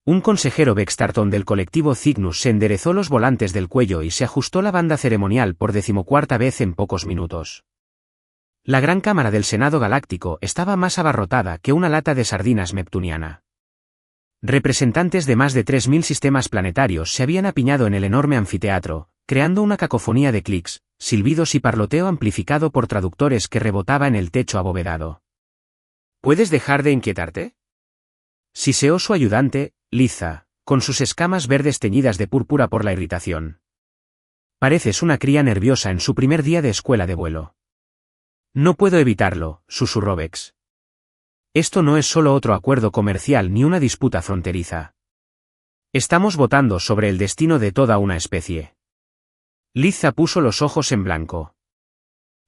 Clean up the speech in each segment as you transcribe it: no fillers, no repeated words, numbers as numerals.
Un consejero Bextarton del colectivo Cygnus se enderezó los volantes del cuello y se ajustó la banda ceremonial por 14ª vez en pocos minutos. La gran cámara del Senado Galáctico estaba más abarrotada que una lata de sardinas neptuniana. Representantes de más de 3000 sistemas planetarios se habían apiñado en el enorme anfiteatro, creando una cacofonía de clics, silbidos y parloteo amplificado por traductores que rebotaba en el techo abovedado. ¿Puedes dejar de inquietarte?, siseó su ayudante, Liza, con sus escamas verdes teñidas de púrpura por la irritación. Pareces una cría nerviosa en su primer día de escuela de vuelo. No puedo evitarlo, susurró Vex. Esto no es solo otro acuerdo comercial ni una disputa fronteriza. Estamos votando sobre el destino de toda una especie. Liza puso los ojos en blanco.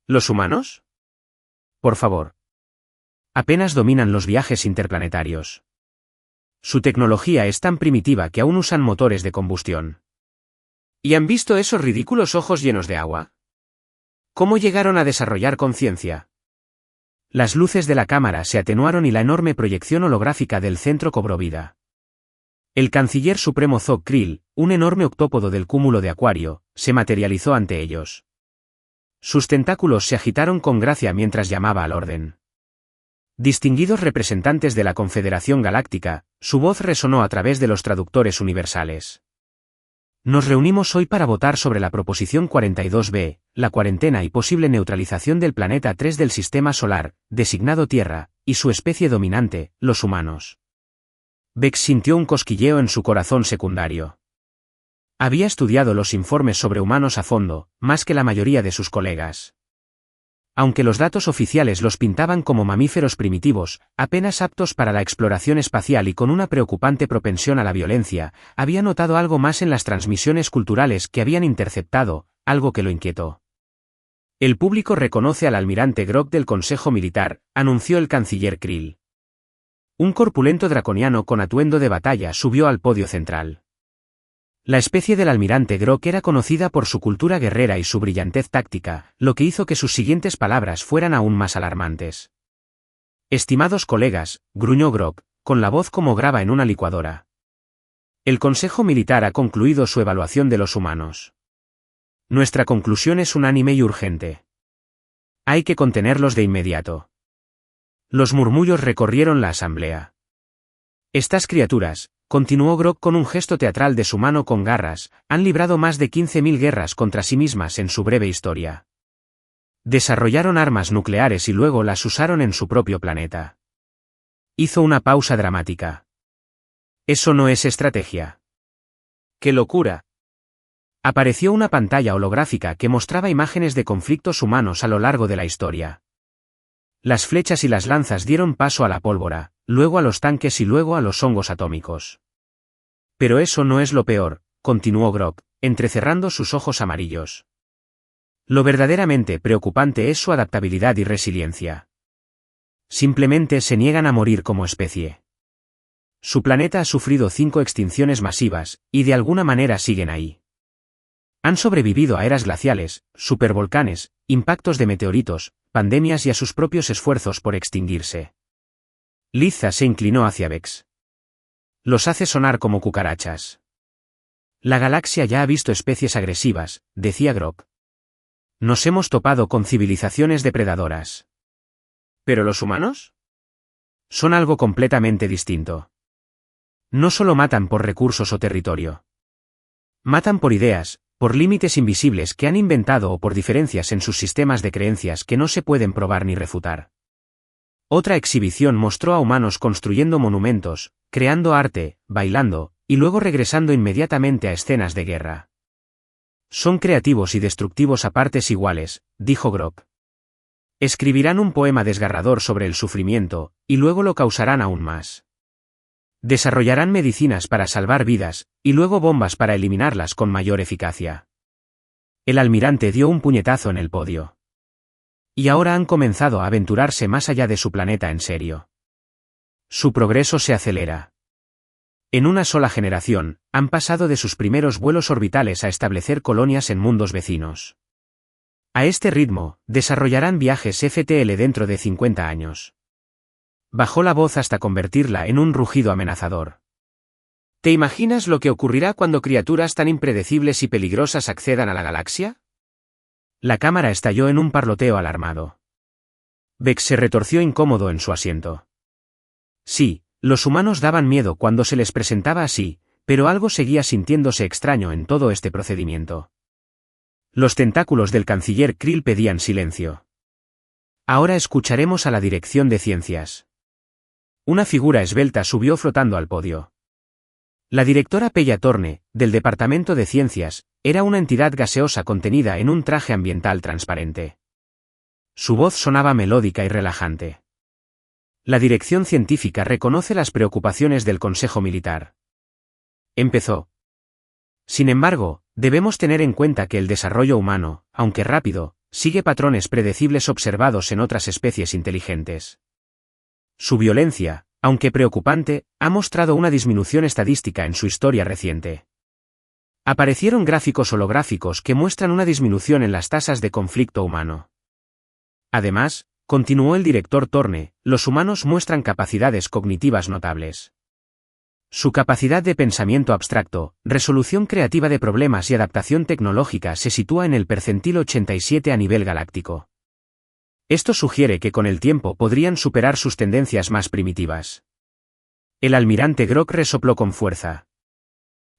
¿Los humanos? Por favor. Apenas dominan los viajes interplanetarios. Su tecnología es tan primitiva que aún usan motores de combustión. ¿Y han visto esos ridículos ojos llenos de agua? ¿Cómo llegaron a desarrollar conciencia? Las luces de la cámara se atenuaron y la enorme proyección holográfica del centro cobró vida. El canciller supremo Zog Krill, un enorme octópodo del cúmulo de Acuario, se materializó ante ellos. Sus tentáculos se agitaron con gracia mientras llamaba al orden. Distinguidos representantes de la Confederación Galáctica, su voz resonó a través de los traductores universales. Nos reunimos hoy para votar sobre la Proposición 42b, la cuarentena y posible neutralización del planeta 3 del Sistema Solar, designado Tierra, y su especie dominante, los humanos. Vex sintió un cosquilleo en su corazón secundario. Había estudiado los informes sobre humanos a fondo, más que la mayoría de sus colegas. Aunque los datos oficiales los pintaban como mamíferos primitivos, apenas aptos para la exploración espacial y con una preocupante propensión a la violencia, había notado algo más en las transmisiones culturales que habían interceptado, algo que lo inquietó. El público reconoce al almirante Grok del Consejo Militar, anunció el canciller Krill. Un corpulento draconiano con atuendo de batalla subió al podio central. La especie del almirante Grok era conocida por su cultura guerrera y su brillantez táctica, lo que hizo que sus siguientes palabras fueran aún más alarmantes. Estimados colegas, gruñó Grok, con la voz como grava en una licuadora. El Consejo Militar ha concluido su evaluación de los humanos. Nuestra conclusión es unánime y urgente. Hay que contenerlos de inmediato. Los murmullos recorrieron la asamblea. Estas criaturas, continuó Grok con un gesto teatral de su mano con garras, han librado más de 15.000 guerras contra sí mismas en su breve historia. Desarrollaron armas nucleares y luego las usaron en su propio planeta. Hizo una pausa dramática. Eso no es estrategia. ¡Qué locura! Apareció una pantalla holográfica que mostraba imágenes de conflictos humanos a lo largo de la historia. Las flechas y las lanzas dieron paso a la pólvora, luego a los tanques y luego a los hongos atómicos. Pero eso no es lo peor, continuó Grok, entrecerrando sus ojos amarillos. Lo verdaderamente preocupante es su adaptabilidad y resiliencia. Simplemente se niegan a morir como especie. Su planeta ha sufrido 5 extinciones masivas, y de alguna manera siguen ahí. Han sobrevivido a eras glaciales, supervolcanes, impactos de meteoritos, pandemias y a sus propios esfuerzos por extinguirse. Liza se inclinó hacia Vex. Los hace sonar como cucarachas. La galaxia ya ha visto especies agresivas, decía Grok. Nos hemos topado con civilizaciones depredadoras. ¿Pero los humanos? Son algo completamente distinto. No solo matan por recursos o territorio. Matan por ideas, por límites invisibles que han inventado o por diferencias en sus sistemas de creencias que no se pueden probar ni refutar. Otra exhibición mostró a humanos construyendo monumentos, creando arte, bailando, y luego regresando inmediatamente a escenas de guerra. Son creativos y destructivos a partes iguales, dijo Grok. Escribirán un poema desgarrador sobre el sufrimiento, y luego lo causarán aún más. Desarrollarán medicinas para salvar vidas, y luego bombas para eliminarlas con mayor eficacia. El almirante dio un puñetazo en el podio. Y ahora han comenzado a aventurarse más allá de su planeta en serio. Su progreso se acelera. En una sola generación, han pasado de sus primeros vuelos orbitales a establecer colonias en mundos vecinos. A este ritmo, desarrollarán viajes FTL dentro de 50 años. Bajó la voz hasta convertirla en un rugido amenazador. ¿Te imaginas lo que ocurrirá cuando criaturas tan impredecibles y peligrosas accedan a la galaxia? La cámara estalló en un parloteo alarmado. Vex se retorció incómodo en su asiento. Sí, los humanos daban miedo cuando se les presentaba así, pero algo seguía sintiéndose extraño en todo este procedimiento. Los tentáculos del canciller Krill pedían silencio. Ahora escucharemos a la dirección de ciencias. Una figura esbelta subió flotando al podio. La directora Pella Thorne, del Departamento de Ciencias, era una entidad gaseosa contenida en un traje ambiental transparente. Su voz sonaba melódica y relajante. La dirección científica reconoce las preocupaciones del Consejo Militar. Empezó. Sin embargo, debemos tener en cuenta que el desarrollo humano, aunque rápido, sigue patrones predecibles observados en otras especies inteligentes. Su violencia, aunque preocupante, ha mostrado una disminución estadística en su historia reciente. Aparecieron gráficos holográficos que muestran una disminución en las tasas de conflicto humano. Además, continuó el director Thorne, los humanos muestran capacidades cognitivas notables. Su capacidad de pensamiento abstracto, resolución creativa de problemas y adaptación tecnológica se sitúa en el percentil 87 a nivel galáctico. Esto sugiere que con el tiempo podrían superar sus tendencias más primitivas. El almirante Grok resopló con fuerza.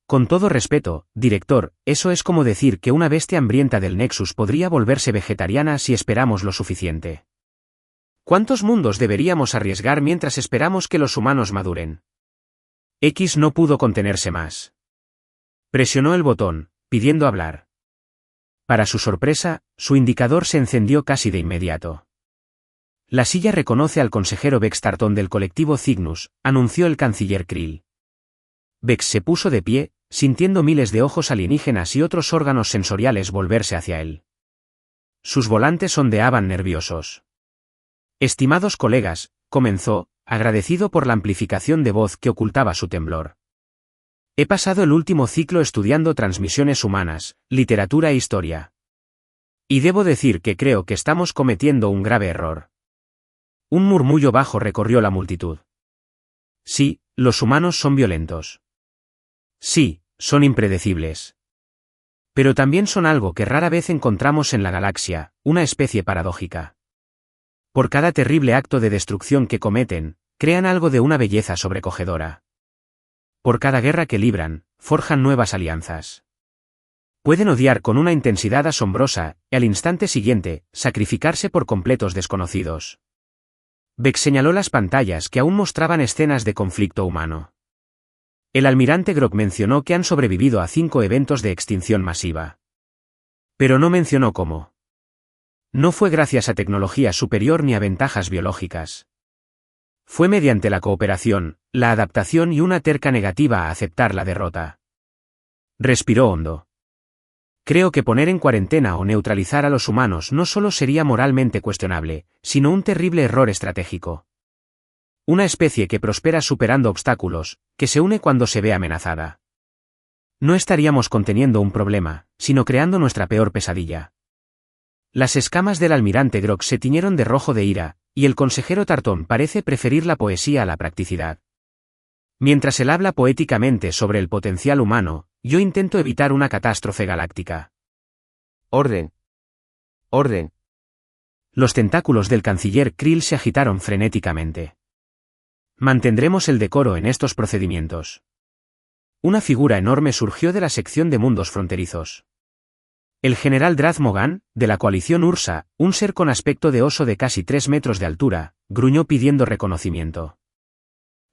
Con todo respeto, director, eso es como decir que una bestia hambrienta del Nexus podría volverse vegetariana si esperamos lo suficiente. ¿Cuántos mundos deberíamos arriesgar mientras esperamos que los humanos maduren? X no pudo contenerse más. Presionó el botón, pidiendo hablar. Para su sorpresa, su indicador se encendió casi de inmediato. La silla reconoce al consejero Vex Tarton del colectivo Cygnus, anunció el canciller Krill. Vex se puso de pie, sintiendo miles de ojos alienígenas y otros órganos sensoriales volverse hacia él. Sus volantes ondeaban nerviosos. Estimados colegas, comenzó, agradecido por la amplificación de voz que ocultaba su temblor. He pasado el último ciclo estudiando transmisiones humanas, literatura e historia. Y debo decir que creo que estamos cometiendo un grave error. Un murmullo bajo recorrió la multitud. Sí, los humanos son violentos. Sí, son impredecibles. Pero también son algo que rara vez encontramos en la galaxia, una especie paradójica. Por cada terrible acto de destrucción que cometen, crean algo de una belleza sobrecogedora. Por cada guerra que libran, forjan nuevas alianzas. Pueden odiar con una intensidad asombrosa, y al instante siguiente, sacrificarse por completos desconocidos. Vex señaló las pantallas que aún mostraban escenas de conflicto humano. El almirante Grok mencionó que han sobrevivido a 5 eventos de extinción masiva. Pero no mencionó cómo. No fue gracias a tecnología superior ni a ventajas biológicas. Fue mediante la cooperación, la adaptación y una terca negativa a aceptar la derrota. Respiró hondo. Creo que poner en cuarentena o neutralizar a los humanos no solo sería moralmente cuestionable, sino un terrible error estratégico. Una especie que prospera superando obstáculos, que se une cuando se ve amenazada. No estaríamos conteniendo un problema, sino creando nuestra peor pesadilla. Las escamas del almirante Grok se tiñeron de rojo de ira, y el consejero Tarton parece preferir la poesía a la practicidad. Mientras él habla poéticamente sobre el potencial humano, yo intento evitar una catástrofe galáctica. Orden. Orden. Los tentáculos del canciller Krill se agitaron frenéticamente. Mantendremos el decoro en estos procedimientos. Una figura enorme surgió de la sección de mundos fronterizos. El general Draz Mogan, de la coalición Ursa, un ser con aspecto de oso de casi 3 metros de altura, gruñó pidiendo reconocimiento.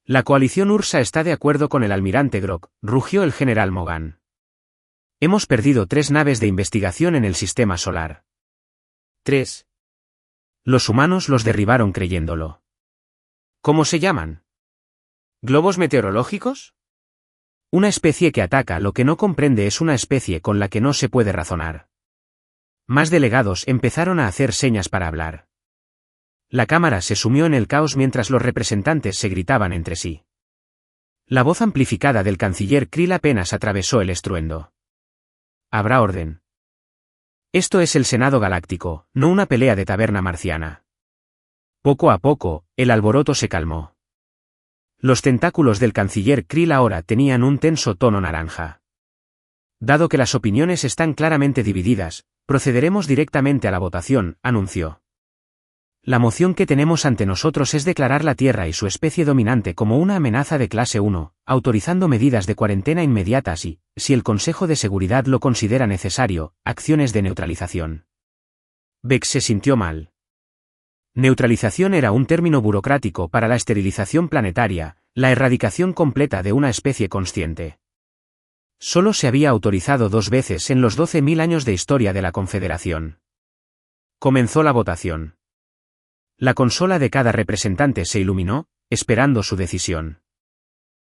La coalición Ursa está de acuerdo con el almirante Grok, rugió el general Mogan. Hemos perdido 3 naves de investigación en el sistema solar. 3. Los humanos los derribaron creyéndolo. ¿Cómo se llaman? ¿Globos meteorológicos? Una especie que ataca lo que no comprende es una especie con la que no se puede razonar. Más delegados empezaron a hacer señas para hablar. La cámara se sumió en el caos mientras los representantes se gritaban entre sí. La voz amplificada del canciller Krill apenas atravesó el estruendo. Habrá orden. Esto es el Senado Galáctico, no una pelea de taberna marciana. Poco a poco, el alboroto se calmó. Los tentáculos del canciller Krill ahora tenían un tenso tono naranja. Dado que las opiniones están claramente divididas, procederemos directamente a la votación, anunció. La moción que tenemos ante nosotros es declarar la Tierra y su especie dominante como una amenaza de clase 1, autorizando medidas de cuarentena inmediatas y, si el Consejo de Seguridad lo considera necesario, acciones de neutralización. Beck se sintió mal. Neutralización era un término burocrático para la esterilización planetaria, la erradicación completa de una especie consciente. Solo se había autorizado 2 veces en los 12.000 años de historia de la Confederación. Comenzó la votación. La consola de cada representante se iluminó, esperando su decisión.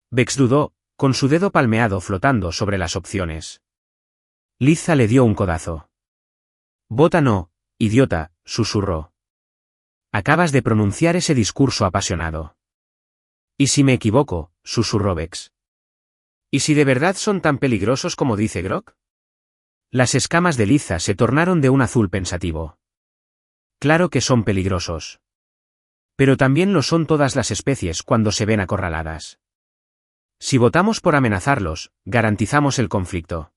Bex dudó, con su dedo palmeado flotando sobre las opciones. Liza le dio un codazo. «Vota no, idiota», susurró. «Acabas de pronunciar ese discurso apasionado». «¿Y si me equivoco?», susurró Bex. «¿Y si de verdad son tan peligrosos como dice Grok?». Las escamas de Liza se tornaron de un azul pensativo. «Claro que son peligrosos. Pero también lo son todas las especies cuando se ven acorraladas. Si votamos por amenazarlos, garantizamos el conflicto.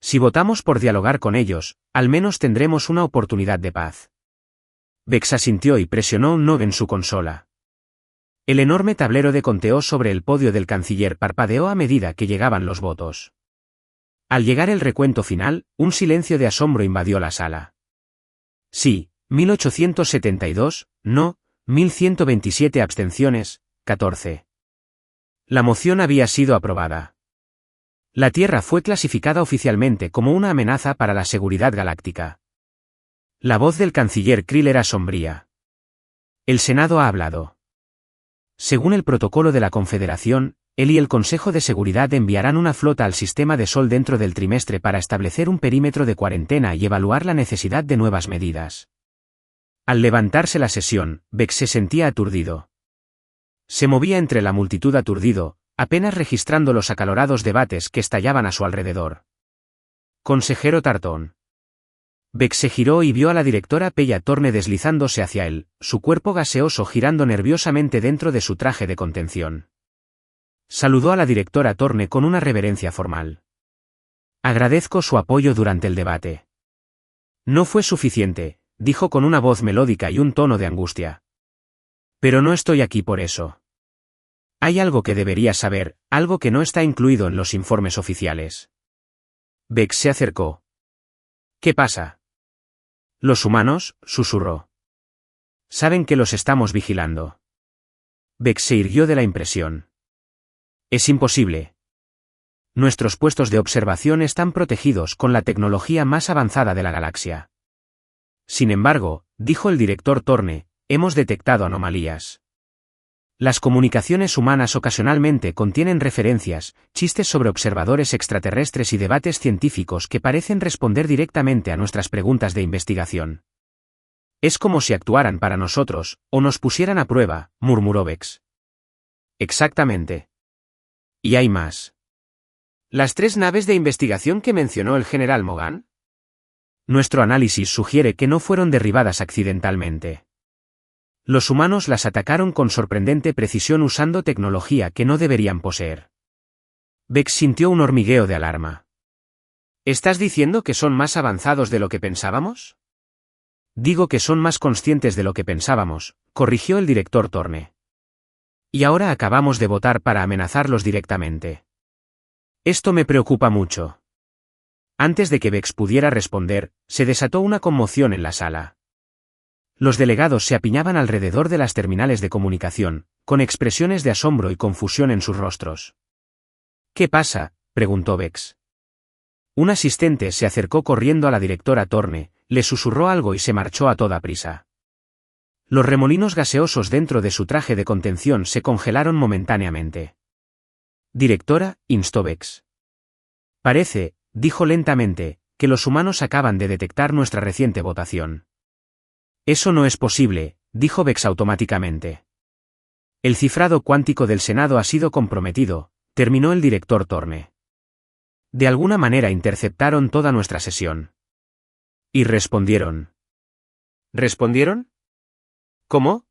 Si votamos por dialogar con ellos, al menos tendremos una oportunidad de paz». Bex asintió y presionó un no en su consola. El enorme tablero de conteo sobre el podio del canciller parpadeó a medida que llegaban los votos. Al llegar el recuento final, un silencio de asombro invadió la sala. Sí, 1872, no, 1127 abstenciones, 14. La moción había sido aprobada. La Tierra fue clasificada oficialmente como una amenaza para la seguridad galáctica. La voz del canciller Krill era sombría. El Senado ha hablado. Según el protocolo de la Confederación, él y el Consejo de Seguridad enviarán una flota al sistema de Sol dentro del trimestre para establecer un perímetro de cuarentena y evaluar la necesidad de nuevas medidas. Al levantarse la sesión, Beck se sentía aturdido. Se movía entre la multitud aturdido, apenas registrando los acalorados debates que estallaban a su alrededor. Consejero Tartón. Beck se giró y vio a la directora Pella Torne deslizándose hacia él, su cuerpo gaseoso girando nerviosamente dentro de su traje de contención. Saludó a la directora Torne con una reverencia formal. «Agradezco su apoyo durante el debate». «No fue suficiente», dijo con una voz melódica y un tono de angustia. «Pero no estoy aquí por eso. Hay algo que deberías saber, algo que no está incluido en los informes oficiales». Beck se acercó. «¿Qué pasa?». «Los humanos», susurró. «Saben que los estamos vigilando». Beck se irguió de la impresión. «Es imposible. Nuestros puestos de observación están protegidos con la tecnología más avanzada de la galaxia». «Sin embargo», dijo el director Torne, «hemos detectado anomalías. Las comunicaciones humanas ocasionalmente contienen referencias, chistes sobre observadores extraterrestres y debates científicos que parecen responder directamente a nuestras preguntas de investigación. Es como si actuaran para nosotros, o nos pusieran a prueba», murmuró Bex. «Exactamente. Y hay más». «¿Las 3 naves de investigación que mencionó el general Mogan?» «Nuestro análisis sugiere que no fueron derribadas accidentalmente. Los humanos las atacaron con sorprendente precisión usando tecnología que no deberían poseer». Beck sintió un hormigueo de alarma. «¿Estás diciendo que son más avanzados de lo que pensábamos?». «Digo que son más conscientes de lo que pensábamos», corrigió el director Torne. «Y ahora acabamos de votar para amenazarlos directamente. Esto me preocupa mucho». Antes de que Bex pudiera responder, se desató una conmoción en la sala. Los delegados se apiñaban alrededor de las terminales de comunicación, con expresiones de asombro y confusión en sus rostros. «¿Qué pasa?», preguntó Bex. Un asistente se acercó corriendo a la directora Torne, le susurró algo y se marchó a toda prisa. Los remolinos gaseosos dentro de su traje de contención se congelaron momentáneamente. «Directora», instó Bex. «Parece», dijo lentamente, «que los humanos acaban de detectar nuestra reciente votación». «Eso no es posible», dijo Bex automáticamente. «El cifrado cuántico del Senado ha sido comprometido», terminó el director Torne. «De alguna manera interceptaron toda nuestra sesión». «Y respondieron». «¿Respondieron? ¿Cómo?».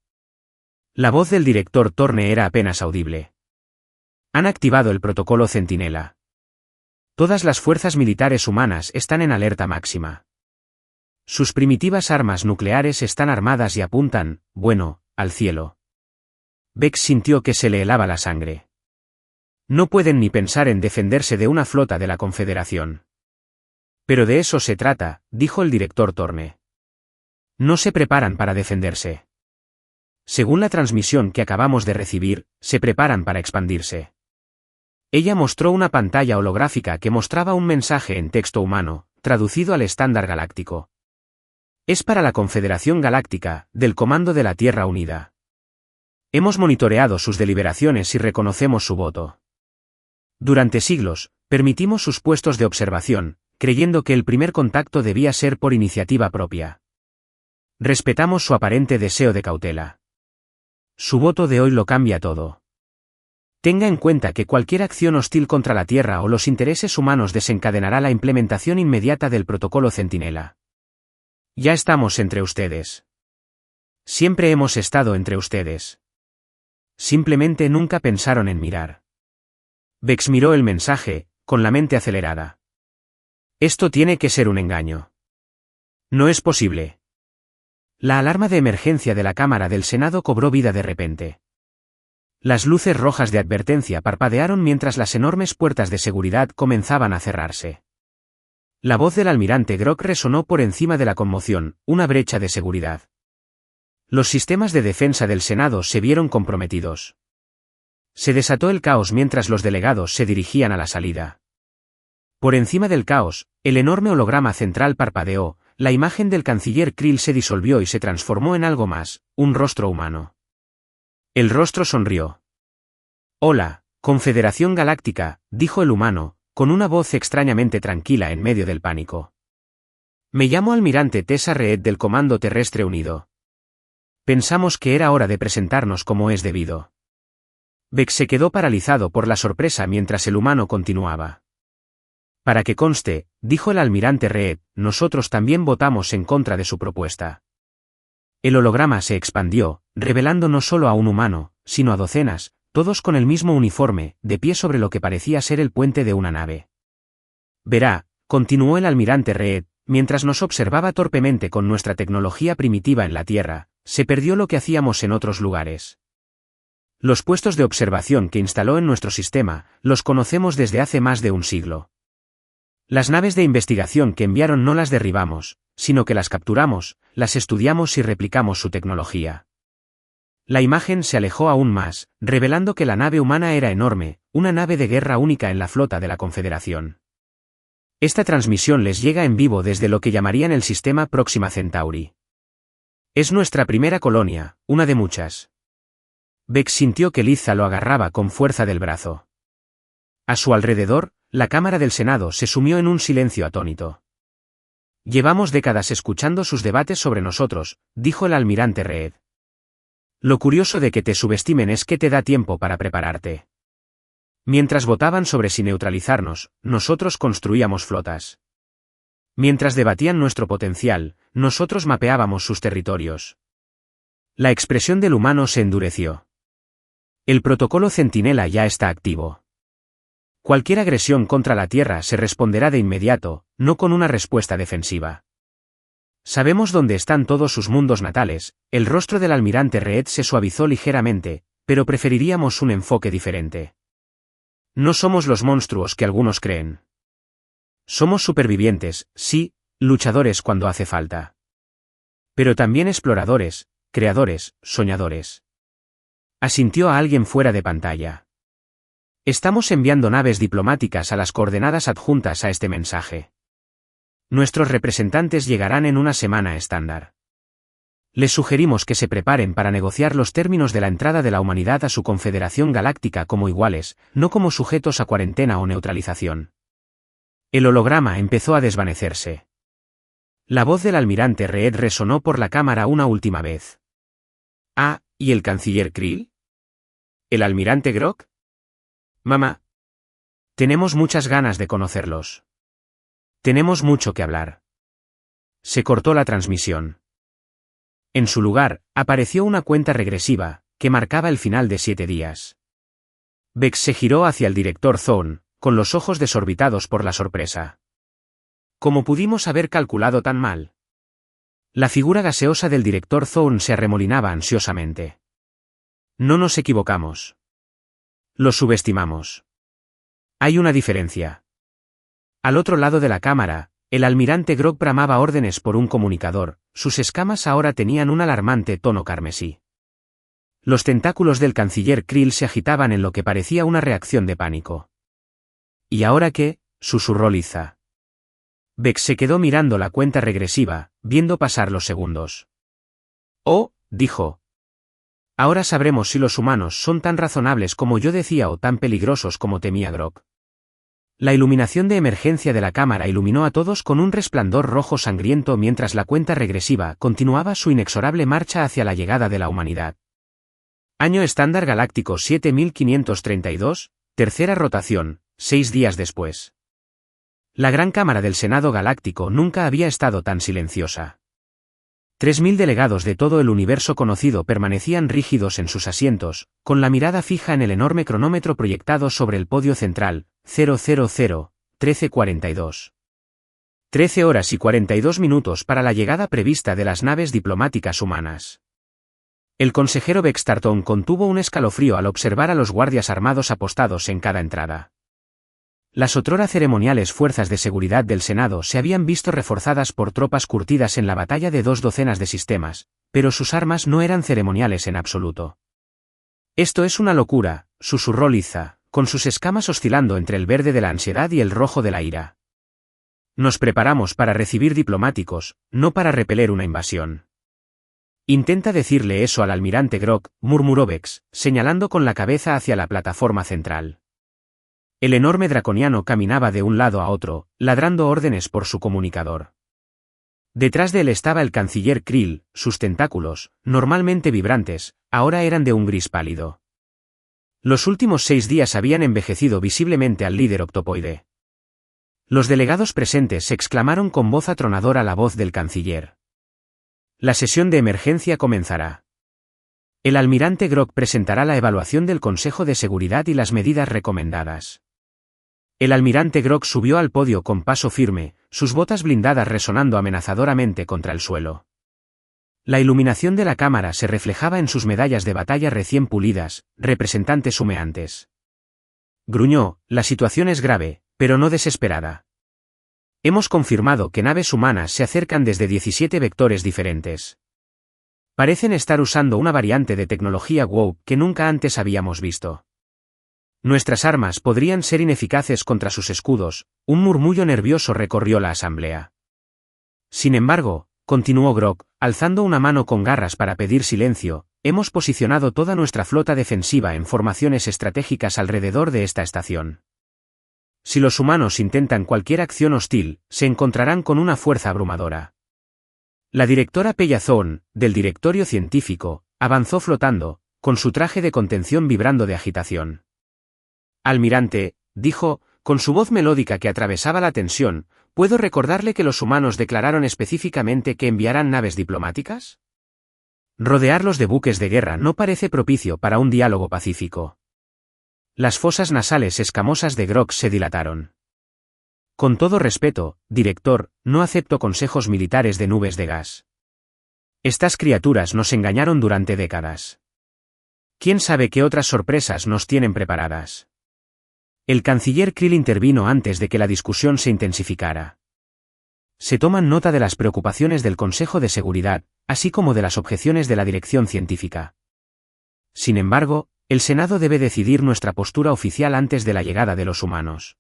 La voz del director Thorne era apenas audible. Han activado el protocolo Centinela. Todas las fuerzas militares humanas están en alerta máxima. Sus primitivas armas nucleares están armadas y apuntan, bueno, al cielo. Vex sintió que se le helaba la sangre. No pueden ni pensar en defenderse de una flota de la Confederación. Pero de eso se trata, dijo el director Thorne. No se preparan para defenderse. Según la transmisión que acabamos de recibir, se preparan para expandirse. Ella mostró una pantalla holográfica que mostraba un mensaje en texto humano, traducido al estándar galáctico. Es para la Confederación Galáctica, del Comando de la Tierra Unida. Hemos monitoreado sus deliberaciones y reconocemos su voto. Durante siglos, permitimos sus puestos de observación, creyendo que el primer contacto debía ser por iniciativa propia. Respetamos su aparente deseo de cautela. Su voto de hoy lo cambia todo. Tenga en cuenta que cualquier acción hostil contra la Tierra o los intereses humanos desencadenará la implementación inmediata del protocolo Centinela. Ya estamos entre ustedes. Siempre hemos estado entre ustedes. Simplemente nunca pensaron en mirar. Vex miró el mensaje, con la mente acelerada. Esto tiene que ser un engaño. No es posible. La alarma de emergencia de la Cámara del Senado cobró vida de repente. Las luces rojas de advertencia parpadearon mientras las enormes puertas de seguridad comenzaban a cerrarse. La voz del almirante Grok resonó por encima de la conmoción, una brecha de seguridad. Los sistemas de defensa del Senado se vieron comprometidos. Se desató el caos mientras los delegados se dirigían a la salida. Por encima del caos, el enorme holograma central parpadeó, la imagen del canciller Krill se disolvió y se transformó en algo más, un rostro humano. El rostro sonrió. Hola, Confederación Galáctica, dijo el humano, con una voz extrañamente tranquila en medio del pánico. Me llamo almirante Tessa Reed del Comando Terrestre Unido. Pensamos que era hora de presentarnos como es debido. Vex se quedó paralizado por la sorpresa mientras el humano continuaba. Para que conste, dijo el almirante Reed, nosotros también votamos en contra de su propuesta. El holograma se expandió, revelando no solo a un humano, sino a docenas, todos con el mismo uniforme, de pie sobre lo que parecía ser el puente de una nave. Verá, continuó el almirante Reed, mientras nos observaba torpemente con nuestra tecnología primitiva en la Tierra, se perdió lo que hacíamos en otros lugares. Los puestos de observación que instaló en nuestro sistema, los conocemos desde hace más de un siglo. Las naves de investigación que enviaron no las derribamos, sino que las capturamos, las estudiamos y replicamos su tecnología. La imagen se alejó aún más, revelando que la nave humana era enorme, una nave de guerra única en la flota de la Confederación. Esta transmisión les llega en vivo desde lo que llamarían el sistema Próxima Centauri. Es nuestra primera colonia, una de muchas. Vex sintió que Liza lo agarraba con fuerza del brazo. A su alrededor, la Cámara del Senado se sumió en un silencio atónito. Llevamos décadas escuchando sus debates sobre nosotros, dijo el almirante Reed. Lo curioso de que te subestimen es que te da tiempo para prepararte. Mientras votaban sobre si neutralizarnos, nosotros construíamos flotas. Mientras debatían nuestro potencial, nosotros mapeábamos sus territorios. La expresión del humano se endureció. El protocolo Centinela ya está activo. Cualquier agresión contra la Tierra se responderá de inmediato, no con una respuesta defensiva. Sabemos dónde están todos sus mundos natales. El rostro del almirante Reed se suavizó ligeramente, pero preferiríamos un enfoque diferente. No somos los monstruos que algunos creen. Somos supervivientes, sí, luchadores cuando hace falta. Pero también exploradores, creadores, soñadores. Asintió a alguien fuera de pantalla. Estamos enviando naves diplomáticas a las coordenadas adjuntas a este mensaje. Nuestros representantes llegarán en una semana estándar. Les sugerimos que se preparen para negociar los términos de la entrada de la humanidad a su Confederación Galáctica como iguales, no como sujetos a cuarentena o neutralización. El holograma empezó a desvanecerse. La voz del almirante Reed resonó por la cámara una última vez. Ah, ¿y el canciller Krill? ¿El almirante Grok? Mamá. Tenemos muchas ganas de conocerlos. Tenemos mucho que hablar. Se cortó la transmisión. En su lugar, apareció una cuenta regresiva, que marcaba el final de 7 días. Bex se giró hacia el director Thorne, con los ojos desorbitados por la sorpresa. ¿Cómo pudimos haber calculado tan mal? La figura gaseosa del director Thorne se arremolinaba ansiosamente. No nos equivocamos. Lo subestimamos. Hay una diferencia. Al otro lado de la cámara, el almirante Grog bramaba órdenes por un comunicador, sus escamas ahora tenían un alarmante tono carmesí. Los tentáculos del canciller Krill se agitaban en lo que parecía una reacción de pánico. ¿Y ahora qué?, susurró Liza. Bex se quedó mirando la cuenta regresiva, viendo pasar los segundos. Oh, dijo. Ahora sabremos si los humanos son tan razonables como yo decía o tan peligrosos como temía Grog. La iluminación de emergencia de la cámara iluminó a todos con un resplandor rojo sangriento mientras la cuenta regresiva continuaba su inexorable marcha hacia la llegada de la humanidad. Año estándar galáctico 7532, tercera rotación, 6 días después. La gran cámara del Senado Galáctico nunca había estado tan silenciosa. 3000 delegados de todo el universo conocido permanecían rígidos en sus asientos, con la mirada fija en el enorme cronómetro proyectado sobre el podio central, 000, 13:42. 13 horas y 42 minutos para la llegada prevista de las naves diplomáticas humanas. El consejero Bex Tarton contuvo un escalofrío al observar a los guardias armados apostados en cada entrada. Las otrora ceremoniales fuerzas de seguridad del Senado se habían visto reforzadas por tropas curtidas en la batalla de 2 docenas de sistemas, pero sus armas no eran ceremoniales en absoluto. Esto es una locura, susurró Liza, con sus escamas oscilando entre el verde de la ansiedad y el rojo de la ira. Nos preparamos para recibir diplomáticos, no para repeler una invasión. Intenta decirle eso al almirante Grog, murmuró Bex, señalando con la cabeza hacia la plataforma central. El enorme draconiano caminaba de un lado a otro, ladrando órdenes por su comunicador. Detrás de él estaba el canciller Krill, sus tentáculos, normalmente vibrantes, ahora eran de un gris pálido. Los últimos 6 días habían envejecido visiblemente al líder octopoide. Los delegados presentes exclamaron con voz atronadora la voz del canciller. La sesión de emergencia comenzará. El almirante Grog presentará la evaluación del Consejo de Seguridad y las medidas recomendadas. El almirante Grog subió al podio con paso firme, sus botas blindadas resonando amenazadoramente contra el suelo. La iluminación de la cámara se reflejaba en sus medallas de batalla recién pulidas, representantes humeantes. Gruñó, la situación es grave, pero no desesperada. Hemos confirmado que naves humanas se acercan desde 17 vectores diferentes. Parecen estar usando una variante de tecnología WoW que nunca antes habíamos visto. Nuestras armas podrían ser ineficaces contra sus escudos, un murmullo nervioso recorrió la asamblea. Sin embargo, continuó Grog, alzando una mano con garras para pedir silencio, hemos posicionado toda nuestra flota defensiva en formaciones estratégicas alrededor de esta estación. Si los humanos intentan cualquier acción hostil, se encontrarán con una fuerza abrumadora. La directora Pella Thorne, del directorio científico, avanzó flotando, con su traje de contención vibrando de agitación. Almirante, dijo, con su voz melódica que atravesaba la tensión, ¿puedo recordarle que los humanos declararon específicamente que enviarán naves diplomáticas? Rodearlos de buques de guerra no parece propicio para un diálogo pacífico. Las fosas nasales escamosas de Grog se dilataron. Con todo respeto, director, no acepto consejos militares de nubes de gas. Estas criaturas nos engañaron durante décadas. ¿Quién sabe qué otras sorpresas nos tienen preparadas? El canciller Krill intervino antes de que la discusión se intensificara. Se toman nota de las preocupaciones del Consejo de Seguridad, así como de las objeciones de la dirección científica. Sin embargo, el Senado debe decidir nuestra postura oficial antes de la llegada de los humanos.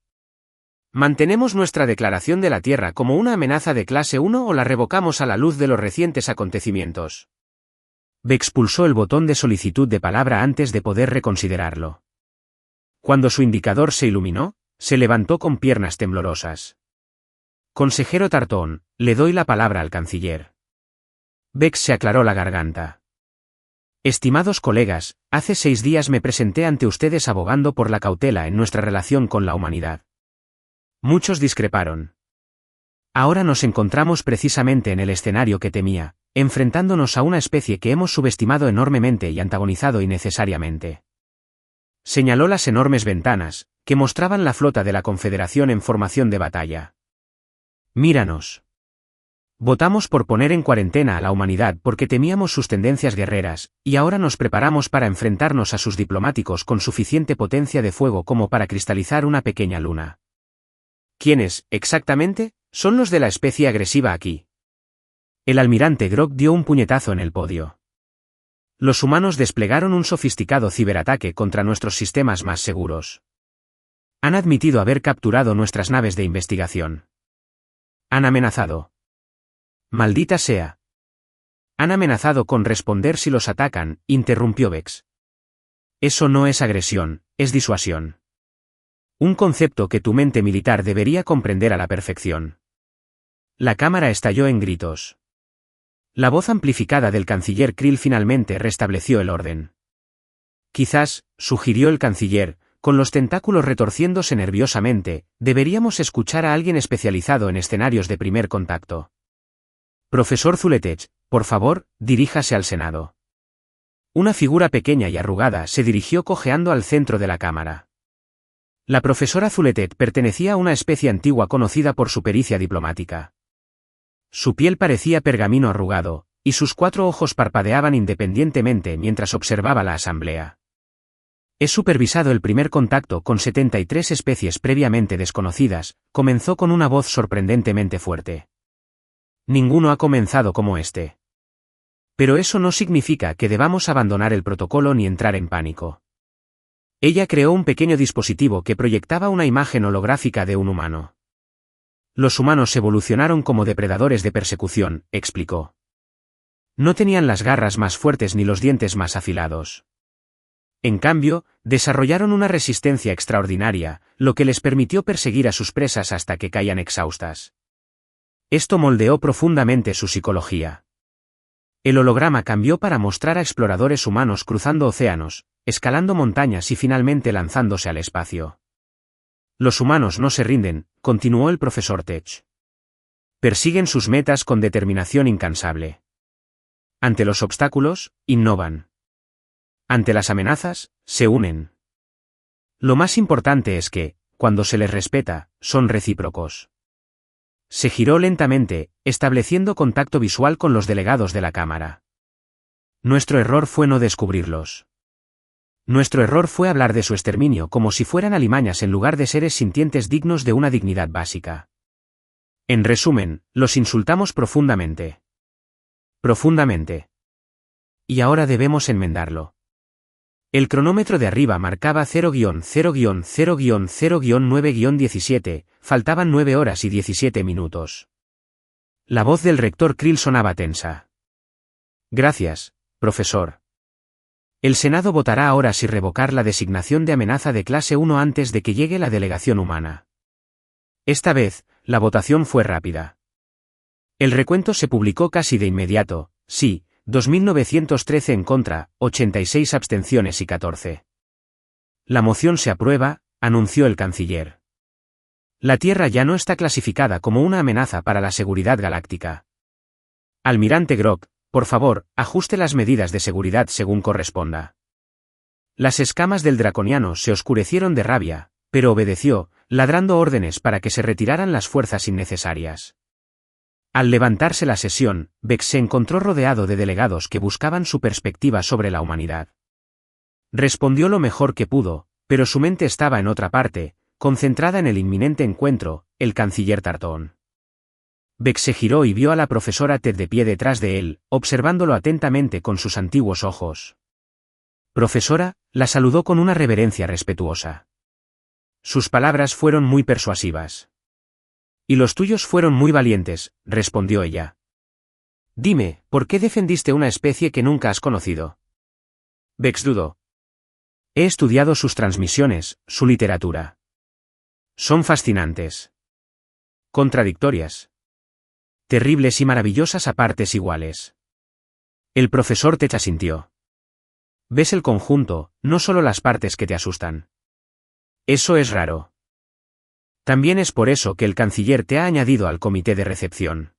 ¿Mantenemos nuestra declaración de la Tierra como una amenaza de clase 1 o la revocamos a la luz de los recientes acontecimientos? Bex pulsó el botón de solicitud de palabra antes de poder reconsiderarlo. Cuando su indicador se iluminó, se levantó con piernas temblorosas. Consejero Tarton, le doy la palabra al canciller. Bex se aclaró la garganta. Estimados colegas, hace 6 días me presenté ante ustedes abogando por la cautela en nuestra relación con la humanidad. Muchos discreparon. Ahora nos encontramos precisamente en el escenario que temía, enfrentándonos a una especie que hemos subestimado enormemente y antagonizado innecesariamente. Señaló las enormes ventanas, que mostraban la flota de la Confederación en formación de batalla. Míranos. Votamos por poner en cuarentena a la humanidad porque temíamos sus tendencias guerreras, y ahora nos preparamos para enfrentarnos a sus diplomáticos con suficiente potencia de fuego como para cristalizar una pequeña luna. ¿Quiénes, exactamente, son los de la especie agresiva aquí? El almirante Grog dio un puñetazo en el podio. Los humanos desplegaron un sofisticado ciberataque contra nuestros sistemas más seguros. Han admitido haber capturado nuestras naves de investigación. Han amenazado. Maldita sea. Han amenazado con responder si los atacan, interrumpió Vex. Eso no es agresión, es disuasión. Un concepto que tu mente militar debería comprender a la perfección. La cámara estalló en gritos. La voz amplificada del canciller Krill finalmente restableció el orden. Quizás, sugirió el canciller, con los tentáculos retorciéndose nerviosamente, deberíamos escuchar a alguien especializado en escenarios de primer contacto. Profesor Zuletech, por favor, diríjase al Senado. Una figura pequeña y arrugada se dirigió cojeando al centro de la cámara. La profesora Zuletech pertenecía a una especie antigua conocida por su pericia diplomática. Su piel parecía pergamino arrugado, y sus 4 ojos parpadeaban independientemente mientras observaba la asamblea. He supervisado el primer contacto con 73 especies previamente desconocidas, comenzó con una voz sorprendentemente fuerte. Ninguno ha comenzado como este. Pero eso no significa que debamos abandonar el protocolo ni entrar en pánico. Ella creó un pequeño dispositivo que proyectaba una imagen holográfica de un humano. Los humanos evolucionaron como depredadores de persecución, explicó. No tenían las garras más fuertes ni los dientes más afilados. En cambio, desarrollaron una resistencia extraordinaria, lo que les permitió perseguir a sus presas hasta que caían exhaustas. Esto moldeó profundamente su psicología. El holograma cambió para mostrar a exploradores humanos cruzando océanos, escalando montañas y finalmente lanzándose al espacio. Los humanos no se rinden, continuó el profesor Tech. Persiguen sus metas con determinación incansable. Ante los obstáculos, innovan. Ante las amenazas, se unen. Lo más importante es que, cuando se les respeta, son recíprocos. Se giró lentamente, estableciendo contacto visual con los delegados de la Cámara. Nuestro error fue no descubrirlos. Nuestro error fue hablar de su exterminio como si fueran alimañas en lugar de seres sintientes dignos de una dignidad básica. En resumen, los insultamos profundamente. Profundamente. Y ahora debemos enmendarlo. El cronómetro de arriba marcaba 0-0-0-0-9-17, faltaban 9 horas y 17 minutos. La voz del rector Krill sonaba tensa. Gracias, profesor. El Senado votará ahora si revocar la designación de amenaza de clase 1 antes de que llegue la delegación humana. Esta vez, la votación fue rápida. El recuento se publicó casi de inmediato, sí. 2.913 en contra, 86 abstenciones y 14. La moción se aprueba, anunció el canciller. La Tierra ya no está clasificada como una amenaza para la seguridad galáctica. Almirante Grog, por favor, ajuste las medidas de seguridad según corresponda. Las escamas del draconiano se oscurecieron de rabia, pero obedeció, ladrando órdenes para que se retiraran las fuerzas innecesarias. Al levantarse la sesión, Vex se encontró rodeado de delegados que buscaban su perspectiva sobre la humanidad. Respondió lo mejor que pudo, pero su mente estaba en otra parte, concentrada en el inminente encuentro, el canciller Tartón. Vex se giró y vio a la profesora Ted de pie detrás de él, observándolo atentamente con sus antiguos ojos. Profesora, la saludó con una reverencia respetuosa. Sus palabras fueron muy persuasivas. Y los tuyos fueron muy valientes, respondió ella. Dime, ¿por qué defendiste una especie que nunca has conocido? Vex dudó. He estudiado sus transmisiones, su literatura. Son fascinantes. Contradictorias. Terribles y maravillosas a partes iguales. El profesor Tech asintió. Ves el conjunto, no solo las partes que te asustan. Eso es raro. También es por eso que el canciller te ha añadido al comité de recepción.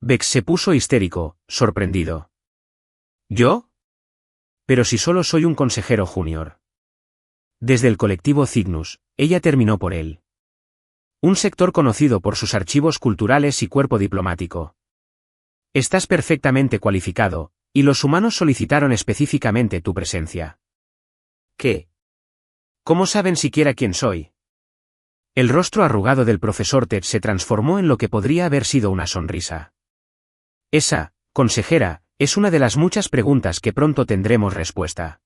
Bex se puso histérico, sorprendido. ¿Yo? Pero si solo soy un consejero junior. Desde el colectivo Cygnus, ella terminó por él. Un sector conocido por sus archivos culturales y cuerpo diplomático. Estás perfectamente cualificado, y los humanos solicitaron específicamente tu presencia. ¿Qué? ¿Cómo saben siquiera quién soy? El rostro arrugado del profesor Ted se transformó en lo que podría haber sido una sonrisa. Esa, consejera, es una de las muchas preguntas que pronto tendremos respuesta.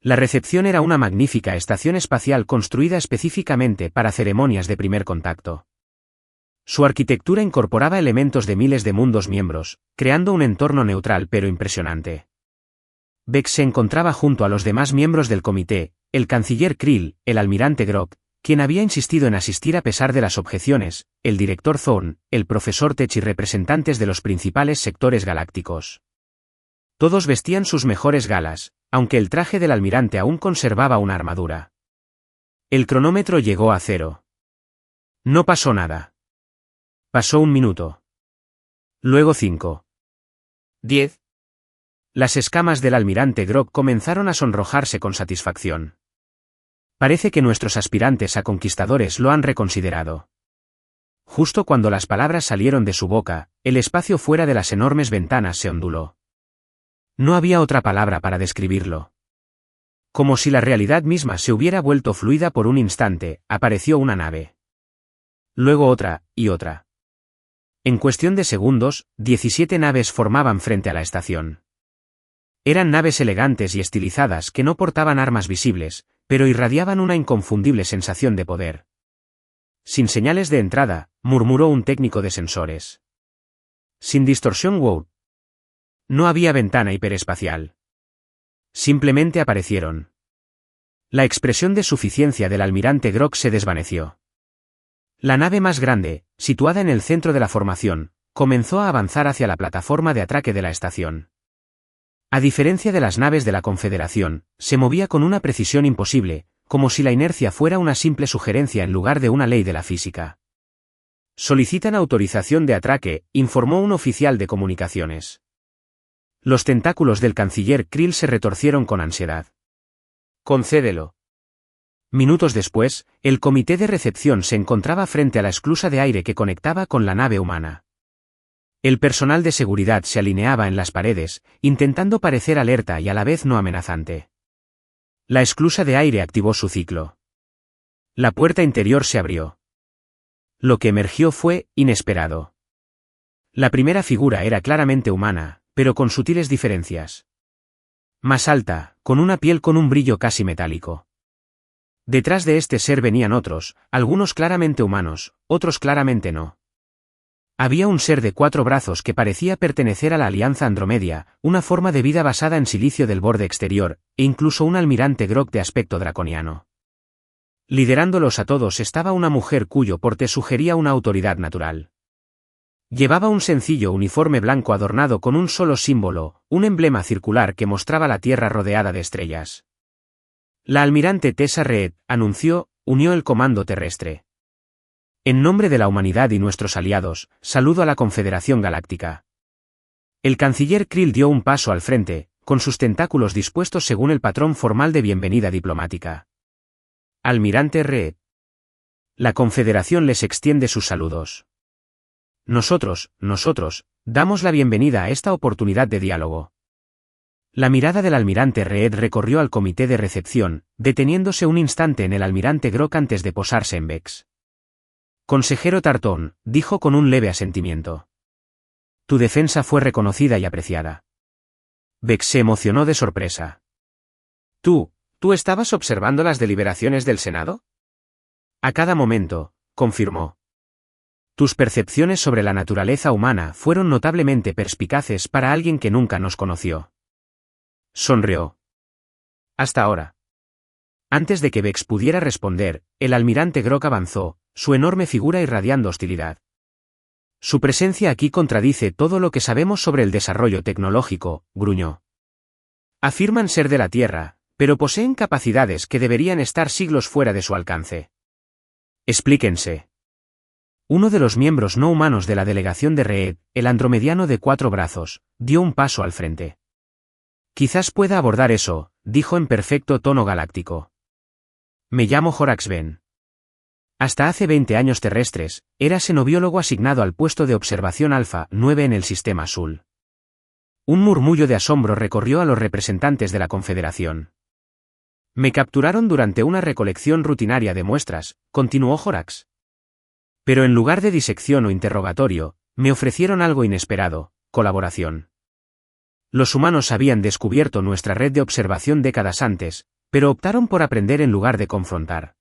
La recepción era una magnífica estación espacial construida específicamente para ceremonias de primer contacto. Su arquitectura incorporaba elementos de miles de mundos miembros, creando un entorno neutral pero impresionante. Bex se encontraba junto a los demás miembros del comité, el canciller Krill, el almirante Grok, quien había insistido en asistir a pesar de las objeciones, el director Thorne, el profesor Tech y representantes de los principales sectores galácticos. Todos vestían sus mejores galas, aunque el traje del almirante aún conservaba una armadura. El cronómetro llegó a 0. No pasó nada. Pasó 1 minuto. Luego 5. 10. Las escamas del almirante Grok comenzaron a sonrojarse con satisfacción. Parece que nuestros aspirantes a conquistadores lo han reconsiderado. Justo cuando las palabras salieron de su boca, el espacio fuera de las enormes ventanas se onduló. No había otra palabra para describirlo. Como si la realidad misma se hubiera vuelto fluida por un instante, apareció una nave. Luego otra, y otra. En cuestión de segundos, 17 naves formaban frente a la estación. Eran naves elegantes y estilizadas que no portaban armas visibles, pero irradiaban una inconfundible sensación de poder. Sin señales de entrada, murmuró un técnico de sensores. Sin distorsión wow. No había ventana hiperespacial. Simplemente aparecieron. La expresión de suficiencia del almirante Grok se desvaneció. La nave más grande, situada en el centro de la formación, comenzó a avanzar hacia la plataforma de atraque de la estación. A diferencia de las naves de la Confederación, se movía con una precisión imposible, como si la inercia fuera una simple sugerencia en lugar de una ley de la física. Solicitan autorización de atraque, informó un oficial de comunicaciones. Los tentáculos del canciller Krill se retorcieron con ansiedad. Concédelo. Minutos después, el comité de recepción se encontraba frente a la esclusa de aire que conectaba con la nave humana. El personal de seguridad se alineaba en las paredes, intentando parecer alerta y a la vez no amenazante. La esclusa de aire activó su ciclo. La puerta interior se abrió. Lo que emergió fue inesperado. La primera figura era claramente humana, pero con sutiles diferencias. Más alta, con una piel con un brillo casi metálico. Detrás de este ser venían otros, algunos claramente humanos, otros claramente no. Había un ser de 4 brazos que parecía pertenecer a la Alianza Andromedia, una forma de vida basada en silicio del borde exterior, e incluso un almirante Grok de aspecto draconiano. Liderándolos a todos estaba una mujer cuyo porte sugería una autoridad natural. Llevaba un sencillo uniforme blanco adornado con un solo símbolo, un emblema circular que mostraba la Tierra rodeada de estrellas. La almirante Tessa Reed, anunció, unió el comando terrestre. En nombre de la humanidad y nuestros aliados, saludo a la Confederación Galáctica. El canciller Krill dio un paso al frente, con sus tentáculos dispuestos según el patrón formal de bienvenida diplomática. Almirante Reed. La Confederación les extiende sus saludos. Nosotros, damos la bienvenida a esta oportunidad de diálogo. La mirada del almirante Reed recorrió al comité de recepción, deteniéndose un instante en el almirante Grok antes de posarse en Bex. Consejero Tartón, dijo con un leve asentimiento. Tu defensa fue reconocida y apreciada. Bex se emocionó de sorpresa. ¿Tú estabas observando las deliberaciones del Senado? A cada momento, confirmó. Tus percepciones sobre la naturaleza humana fueron notablemente perspicaces para alguien que nunca nos conoció. Sonrió. Hasta ahora. Antes de que Bex pudiera responder, el almirante Grok avanzó, su enorme figura irradiando hostilidad. Su presencia aquí contradice todo lo que sabemos sobre el desarrollo tecnológico, gruñó. Afirman ser de la Tierra, pero poseen capacidades que deberían estar siglos fuera de su alcance. Explíquense. Uno de los miembros no humanos de la delegación de Reed, el andromediano de 4 brazos, dio un paso al frente. Quizás pueda abordar eso, dijo en perfecto tono galáctico. Me llamo Horax Ben. Hasta hace 20 años terrestres, era xenobiólogo asignado al puesto de observación Alfa 9 en el Sistema Sul. Un murmullo de asombro recorrió a los representantes de la Confederación. Me capturaron durante una recolección rutinaria de muestras, continuó Horax. Pero en lugar de disección o interrogatorio, me ofrecieron algo inesperado, colaboración. Los humanos habían descubierto nuestra red de observación décadas antes, pero optaron por aprender en lugar de confrontar.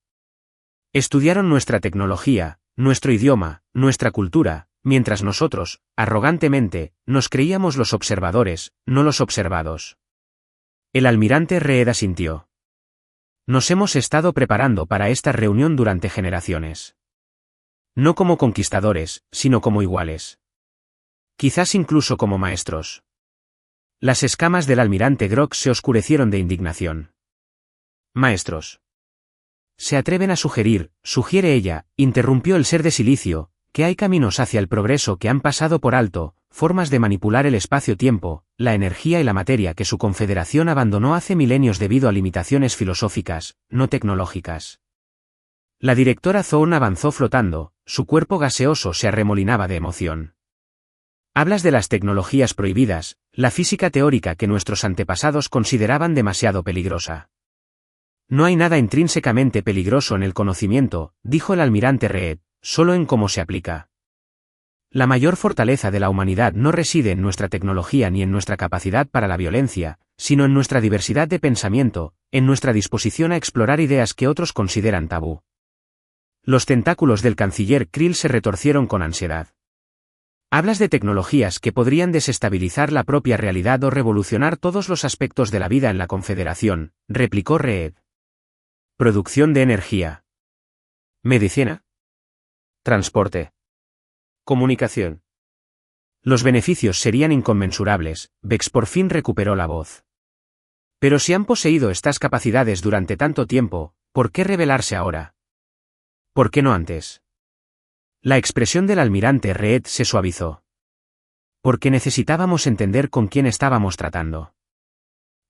Estudiaron nuestra tecnología, nuestro idioma, nuestra cultura, mientras nosotros, arrogantemente, nos creíamos los observadores, no los observados. El almirante Reed asintió. Nos hemos estado preparando para esta reunión durante generaciones. No como conquistadores, sino como iguales. Quizás incluso como maestros. Las escamas del almirante Grok se oscurecieron de indignación. Maestros. Se atreven a sugiere ella, interrumpió el ser de silicio, que hay caminos hacia el progreso que han pasado por alto, formas de manipular el espacio-tiempo, la energía y la materia que su confederación abandonó hace milenios debido a limitaciones filosóficas, no tecnológicas. La directora Thorne avanzó flotando, su cuerpo gaseoso se arremolinaba de emoción. Hablas de las tecnologías prohibidas, la física teórica que nuestros antepasados consideraban demasiado peligrosa. No hay nada intrínsecamente peligroso en el conocimiento, dijo el almirante Reed, solo en cómo se aplica. La mayor fortaleza de la humanidad no reside en nuestra tecnología ni en nuestra capacidad para la violencia, sino en nuestra diversidad de pensamiento, en nuestra disposición a explorar ideas que otros consideran tabú. Los tentáculos del canciller Krill se retorcieron con ansiedad. Hablas de tecnologías que podrían desestabilizar la propia realidad o revolucionar todos los aspectos de la vida en la Confederación, replicó Reed. Producción de energía. Medicina. Transporte. Comunicación. Los beneficios serían inconmensurables, Vex por fin recuperó la voz. Pero si han poseído estas capacidades durante tanto tiempo, ¿por qué rebelarse ahora? ¿Por qué no antes? La expresión del almirante Reed se suavizó. Porque necesitábamos entender con quién estábamos tratando.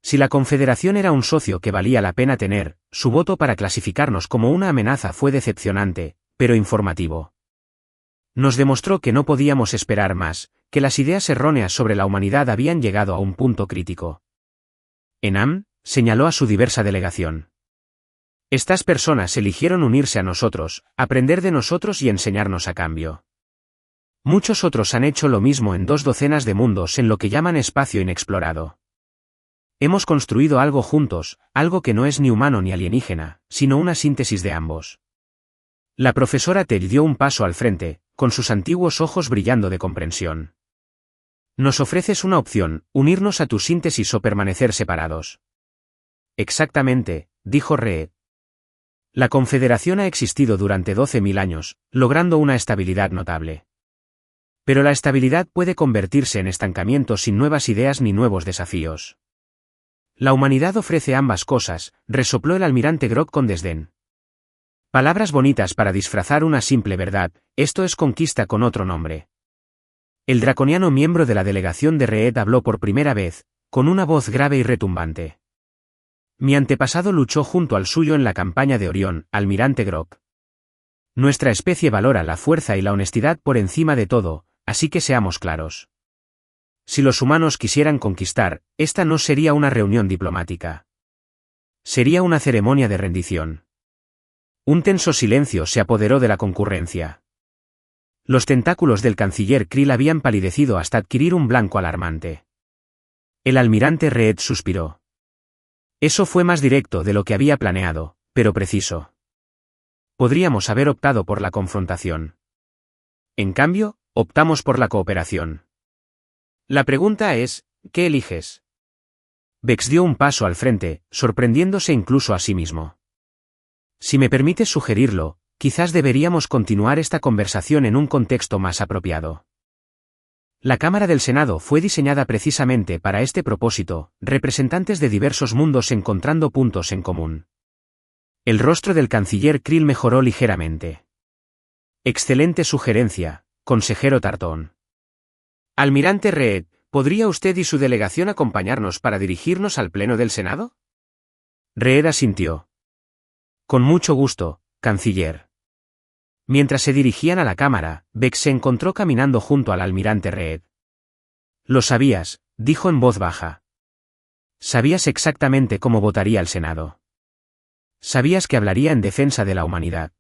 Si la Confederación era un socio que valía la pena tener, su voto para clasificarnos como una amenaza fue decepcionante, pero informativo. Nos demostró que no podíamos esperar más, que las ideas erróneas sobre la humanidad habían llegado a un punto crítico. Enam señaló a su diversa delegación. Estas personas eligieron unirse a nosotros, aprender de nosotros y enseñarnos a cambio. Muchos otros han hecho lo mismo en 2 docenas de mundos en lo que llaman espacio inexplorado. Hemos construido algo juntos, algo que no es ni humano ni alienígena, sino una síntesis de ambos. La profesora Tell dio un paso al frente, con sus antiguos ojos brillando de comprensión. Nos ofreces una opción, unirnos a tu síntesis o permanecer separados. Exactamente, dijo Reed. La Confederación ha existido durante 12.000 años, logrando una estabilidad notable. Pero la estabilidad puede convertirse en estancamiento sin nuevas ideas ni nuevos desafíos. La humanidad ofrece ambas cosas, resopló el almirante Grok con desdén. Palabras bonitas para disfrazar una simple verdad, esto es conquista con otro nombre. El draconiano miembro de la delegación de Reed habló por primera vez, con una voz grave y retumbante. Mi antepasado luchó junto al suyo en la campaña de Orión, almirante Grok. Nuestra especie valora la fuerza y la honestidad por encima de todo, así que seamos claros. Si los humanos quisieran conquistar, esta no sería una reunión diplomática. Sería una ceremonia de rendición. Un tenso silencio se apoderó de la concurrencia. Los tentáculos del canciller Krill habían palidecido hasta adquirir un blanco alarmante. El almirante Reed suspiró. Eso fue más directo de lo que había planeado, pero preciso. Podríamos haber optado por la confrontación. En cambio, optamos por la cooperación. La pregunta es, ¿qué eliges? Vex dio un paso al frente, sorprendiéndose incluso a sí mismo. Si me permites sugerirlo, quizás deberíamos continuar esta conversación en un contexto más apropiado. La Cámara del Senado fue diseñada precisamente para este propósito, representantes de diversos mundos encontrando puntos en común. El rostro del canciller Krill mejoró ligeramente. Excelente sugerencia, consejero Tartón. Almirante Reed, ¿podría usted y su delegación acompañarnos para dirigirnos al Pleno del Senado? Reed asintió. Con mucho gusto, canciller. Mientras se dirigían a la cámara, Beck se encontró caminando junto al almirante Reed. Lo sabías, dijo en voz baja. Sabías exactamente cómo votaría el Senado. Sabías que hablaría en defensa de la humanidad.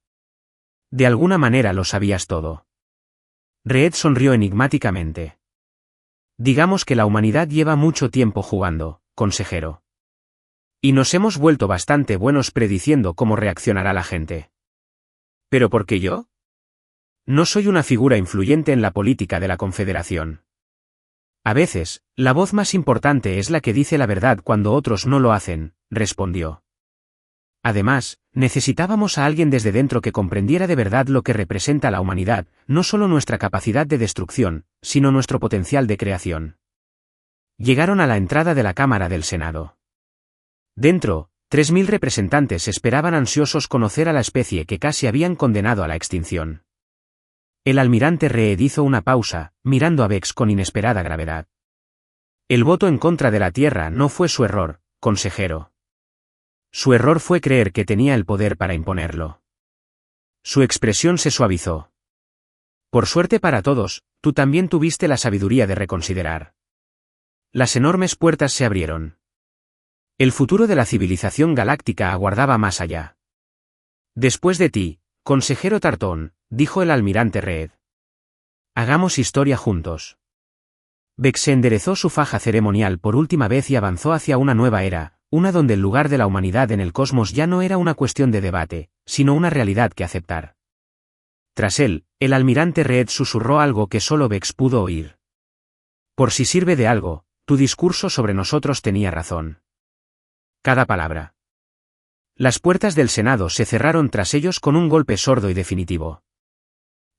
De alguna manera lo sabías todo. Reed sonrió enigmáticamente. Digamos que la humanidad lleva mucho tiempo jugando, consejero. Y nos hemos vuelto bastante buenos prediciendo cómo reaccionará la gente. ¿Pero por qué yo? No soy una figura influyente en la política de la Confederación. A veces, la voz más importante es la que dice la verdad cuando otros no lo hacen, respondió. Además, necesitábamos a alguien desde dentro que comprendiera de verdad lo que representa la humanidad, no solo nuestra capacidad de destrucción, sino nuestro potencial de creación. Llegaron a la entrada de la Cámara del Senado. Dentro, 3000 representantes esperaban ansiosos conocer a la especie que casi habían condenado a la extinción. El almirante Reed hizo una pausa, mirando a Bex con inesperada gravedad. El voto en contra de la Tierra no fue su error, consejero. Su error fue creer que tenía el poder para imponerlo. Su expresión se suavizó. Por suerte para todos, tú también tuviste la sabiduría de reconsiderar. Las enormes puertas se abrieron. El futuro de la civilización galáctica aguardaba más allá. Después de ti, consejero Tartón, dijo el almirante Reed. Hagamos historia juntos. Beck se enderezó su faja ceremonial por última vez y avanzó hacia una nueva era, una donde el lugar de la humanidad en el cosmos ya no era una cuestión de debate, sino una realidad que aceptar. Tras él, el almirante Reed susurró algo que solo Bex pudo oír. Por si sirve de algo, tu discurso sobre nosotros tenía razón. Cada palabra. Las puertas del Senado se cerraron tras ellos con un golpe sordo y definitivo.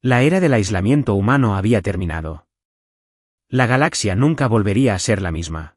La era del aislamiento humano había terminado. La galaxia nunca volvería a ser la misma.